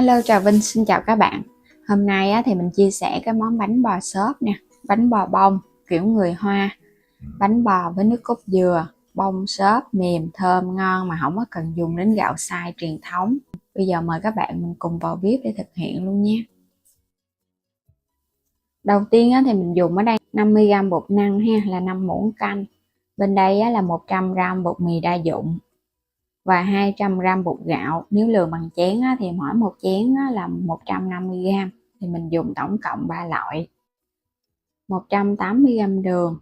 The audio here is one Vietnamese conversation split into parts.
Hello, chào Vinh, xin chào các bạn. Hôm nay thì mình chia sẻ cái món bánh bò xốp nè, bánh bò bông kiểu người Hoa, bánh bò với nước cốt dừa, bông xốp mềm thơm ngon mà không có cần dùng đến gạo xay truyền thống. Bây giờ mời các bạn mình cùng vào bếp để thực hiện luôn nhé. Đầu tiên thì mình dùng ở đây 50g bột năng ha, là 5 muỗng canh. Bên đây là 100g bột mì đa dụng và 200g bột gạo. Nếu lường bằng chén thì mỗi một chén là 150g, thì mình dùng tổng cộng 3 loại. 180g đường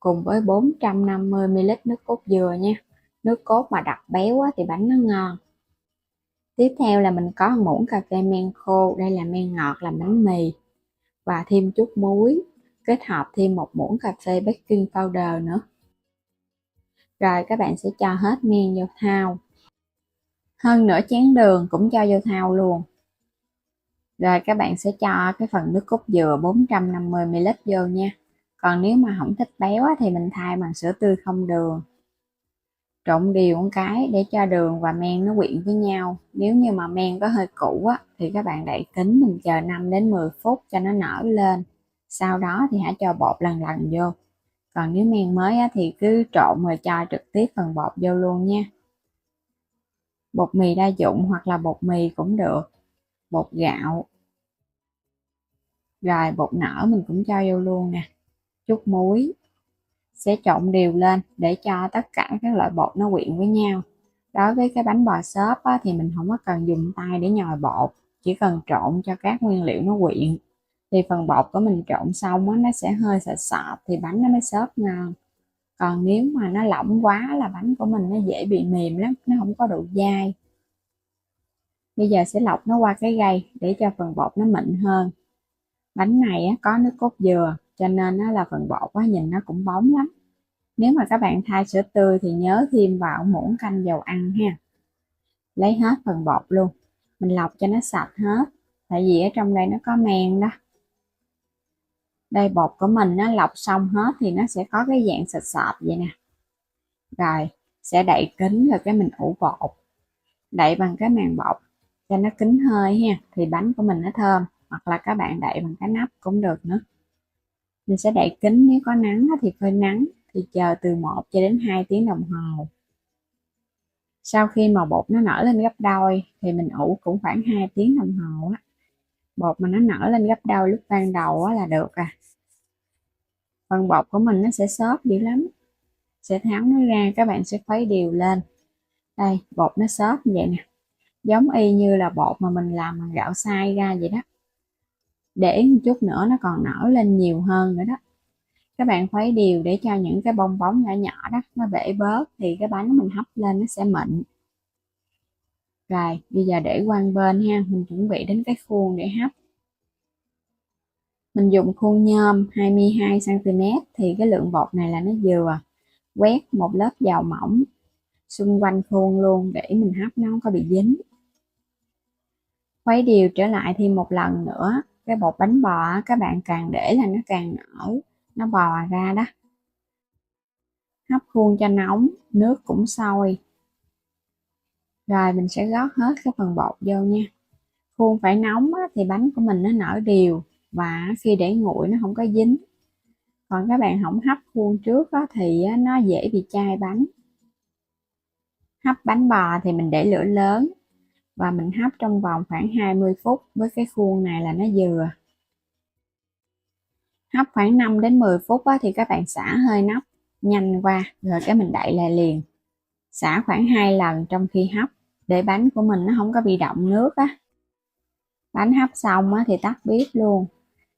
cùng với 450ml nước cốt dừa nha. Nước cốt mà đặc béo thì bánh nó ngon. Tiếp theo là mình có 1 muỗng cà phê men khô, đây là men ngọt làm bánh mì, và thêm chút muối, kết hợp thêm 1 muỗng cà phê baking powder nữa. Rồi các bạn sẽ cho hết men vô thau. Hơn nửa chén đường cũng cho vô thau luôn. Rồi các bạn sẽ cho cái phần nước cốt dừa 450ml vô nha. Còn nếu mà không thích béo thì mình thay bằng sữa tươi không đường. Trộn đều một cái để cho đường và men nó quyện với nhau. Nếu như mà men có hơi cũ thì các bạn đậy kín, mình chờ 5 đến 10 phút cho nó nở lên. Sau đó thì hãy cho bột lần lần vô. Còn nếu men mới thì cứ trộn rồi cho trực tiếp phần bột vô luôn nha. Bột mì đa dụng hoặc là bột mì cũng được, bột gạo, rồi bột nở mình cũng cho vô luôn nè, chút muối. Sẽ trộn đều lên để cho tất cả các loại bột nó quyện với nhau. Đối với cái bánh bò xốp thì mình không có cần dùng tay để nhồi bột, chỉ cần trộn cho các nguyên liệu nó quyện, thì phần bột của mình trộn xong nó sẽ hơi sệt sọt thì bánh nó mới xốp ngon. Còn nếu mà nó lỏng quá là bánh của mình nó dễ bị mềm lắm, nó không có độ dai. Bây giờ sẽ lọc nó qua cái gây để cho phần bột nó mịn hơn. Bánh này có nước cốt dừa cho nên là phần bột nhìn nó cũng bóng lắm. Nếu mà các bạn thay sữa tươi thì nhớ thêm vào muỗng canh dầu ăn ha. Lấy hết phần bột luôn, mình lọc cho nó sạch hết, tại vì ở trong đây nó có men đó. Đây bột của mình nó lọc xong hết thì nó sẽ có cái dạng sệt sệt vậy nè. Rồi sẽ đậy kín rồi cái mình ủ bột, đậy bằng cái màng bột cho nó kín hơi ha, thì bánh của mình nó thơm. Hoặc là các bạn đậy bằng cái nắp cũng được nữa. Mình sẽ đậy kín, nếu có nắng thì phơi nắng, thì chờ từ 1 cho đến 2 tiếng đồng hồ. Sau khi mà bột nó nở lên gấp đôi thì mình ủ cũng khoảng 2 tiếng đồng hồ bột mà nó nở lên gấp đôi lúc ban đầu là được Phần bột của mình nó sẽ xốp dữ lắm. Sẽ tháo nó ra, các bạn sẽ khuấy đều lên. Đây, bột nó xốp như vậy nè, giống y như là bột mà mình làm bằng gạo xay ra vậy đó. Để một chút nữa nó còn nở lên nhiều hơn nữa đó. Các bạn khuấy đều để cho những cái bong bóng nhỏ nhỏ đó nó bể bớt, thì cái bánh mình hấp lên nó sẽ mịn. Rồi bây giờ để qua bên ha, mình chuẩn bị đến cái khuôn để hấp. Mình dùng khuôn nhôm 22cm, thì cái lượng bột này là nó vừa. Quét một lớp dầu mỏng xung quanh khuôn luôn để mình hấp nó không có bị dính. Khuấy đều trở lại thêm một lần nữa. Cái bột bánh bò các bạn càng để là nó càng nở, nó bò ra đó. Hấp khuôn cho nóng, nước cũng sôi. Rồi mình sẽ gót hết cái phần bột vô nha. Khuôn phải nóng thì bánh của mình nó nở đều, và khi để nguội nó không có dính. Còn các bạn không hấp khuôn trước thì nó dễ bị chai bánh. Hấp bánh bò thì mình để lửa lớn và mình hấp trong vòng khoảng 20 phút với cái khuôn này là nó vừa. Hấp khoảng 5 đến 10 phút thì các bạn xả hơi nắp nhanh qua, rồi cái mình đậy lại liền. Xả khoảng 2 lần trong khi hấp để bánh của mình nó không có bị đọng nước Bánh hấp xong thì tắt bếp luôn.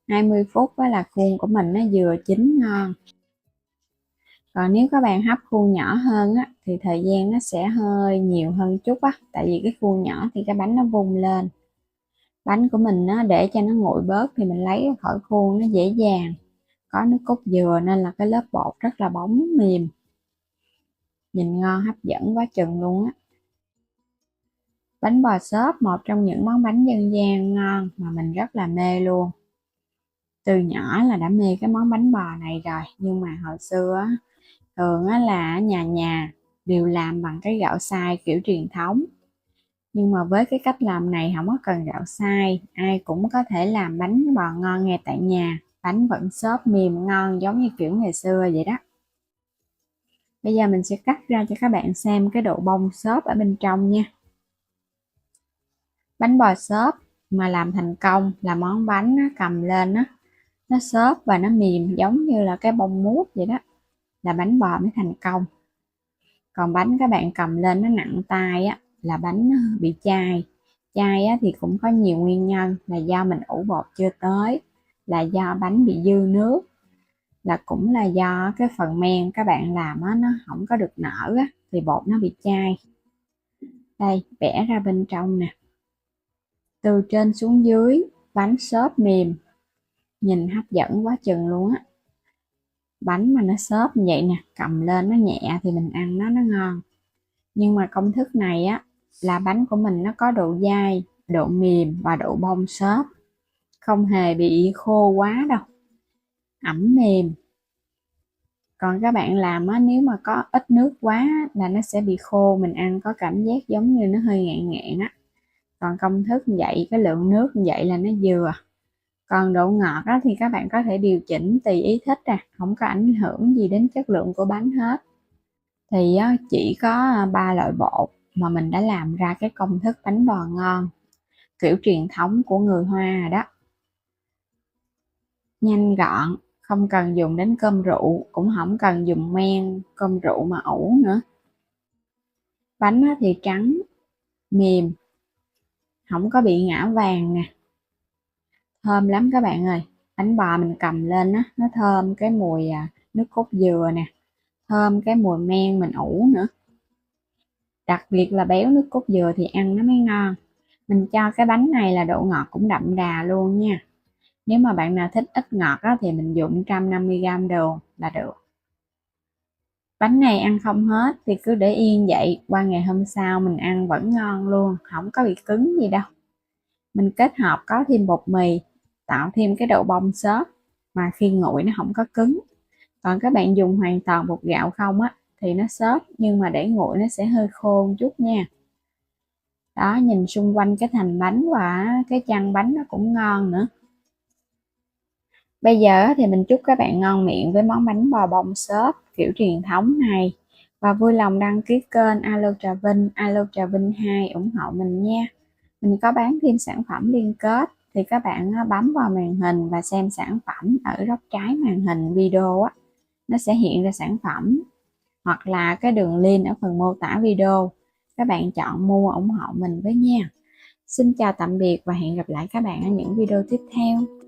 20 phút là khuôn của mình nó vừa chín ngon. Còn nếu các bạn hấp khuôn nhỏ hơn thì thời gian nó sẽ hơi nhiều hơn chút tại vì cái khuôn nhỏ thì cái bánh nó vung lên. Bánh của mình để cho nó nguội bớt thì mình lấy khỏi khuôn nó dễ dàng. Có nước cốt dừa nên là cái lớp bột rất là bóng mềm, nhìn ngon hấp dẫn quá chừng luôn Bánh bò xốp một trong những món bánh dân gian ngon mà mình rất là mê luôn. Từ nhỏ là đã mê cái món bánh bò này rồi, nhưng mà hồi xưa thường là nhà nhà đều làm bằng cái gạo xay kiểu truyền thống. Nhưng mà với cái cách làm này không có cần gạo xay, ai cũng có thể làm bánh bò ngon ngay tại nhà. Bánh vẫn xốp mềm ngon giống như kiểu ngày xưa vậy đó. Bây giờ mình sẽ cắt ra cho các bạn xem cái độ bông xốp ở bên trong nha. Bánh bò xốp mà làm thành công là món bánh nó cầm lên nó xốp và nó mềm giống như là cái bông mút vậy đó, là bánh bò mới thành công. Còn bánh các bạn cầm lên nó nặng tay á là bánh bị chai. Chai á thì cũng có nhiều nguyên nhân, là do mình ủ bột chưa tới, là do bánh bị dư nước, là cũng là do cái phần men các bạn làm á nó không có được nở á, thì bột nó bị chai. Đây, vẽ ra bên trong nè, từ trên xuống dưới bánh xốp mềm, nhìn hấp dẫn quá chừng luôn á. Bánh mà nó xốp như vậy nè, cầm lên nó nhẹ thì mình ăn nó ngon. Nhưng mà công thức này á là bánh của mình nó có độ dai, độ mềm và độ bông xốp, không hề bị khô quá đâu, ẩm mềm. Còn các bạn làm á, nếu mà có ít nước quá là nó sẽ bị khô, mình ăn có cảm giác giống như nó hơi ngạn ngạn á. Còn công thức như vậy, cái lượng nước như vậy là nó vừa. Còn độ ngọt á, thì các bạn có thể điều chỉnh tùy ý thích không có ảnh hưởng gì đến chất lượng của bánh hết. Thì chỉ có 3 loại bột mà mình đã làm ra cái công thức bánh bò ngon kiểu truyền thống của người Hoa rồi đó. Nhanh gọn, không cần dùng đến cơm rượu, cũng không cần dùng men cơm rượu mà ủ nữa. Bánh thì trắng, mềm, không có bị ngã vàng nè. Thơm lắm các bạn ơi. Bánh bò mình cầm lên nó thơm cái mùi nước cốt dừa nè, thơm cái mùi men mình ủ nữa. Đặc biệt là béo nước cốt dừa thì ăn nó mới ngon. Mình cho cái bánh này là độ ngọt cũng đậm đà luôn nha. Nếu mà bạn nào thích ít ngọt thì mình dùng 150g đường là được. Bánh này ăn không hết thì cứ để yên vậy, qua ngày hôm sau mình ăn vẫn ngon luôn, không có bị cứng gì đâu. Mình kết hợp có thêm bột mì, tạo thêm cái độ bông xốp mà khi nguội nó không có cứng. Còn các bạn dùng hoàn toàn bột gạo không thì nó xốp, nhưng mà để nguội nó sẽ hơi khô một chút nha. Đó, nhìn xung quanh cái thành bánh và cái chân bánh nó cũng ngon nữa. Bây giờ thì mình chúc các bạn ngon miệng với món bánh bò bông xốp kiểu truyền thống này, và vui lòng đăng ký kênh Alo Trà Vinh, Alo Trà Vinh 2 ủng hộ mình nha. Mình có bán thêm sản phẩm liên kết, thì các bạn bấm vào màn hình và xem sản phẩm ở góc trái màn hình video nó sẽ hiện ra sản phẩm, hoặc là cái đường link ở phần mô tả video. Các bạn chọn mua ủng hộ mình với nha. Xin chào tạm biệt và hẹn gặp lại các bạn ở những video tiếp theo.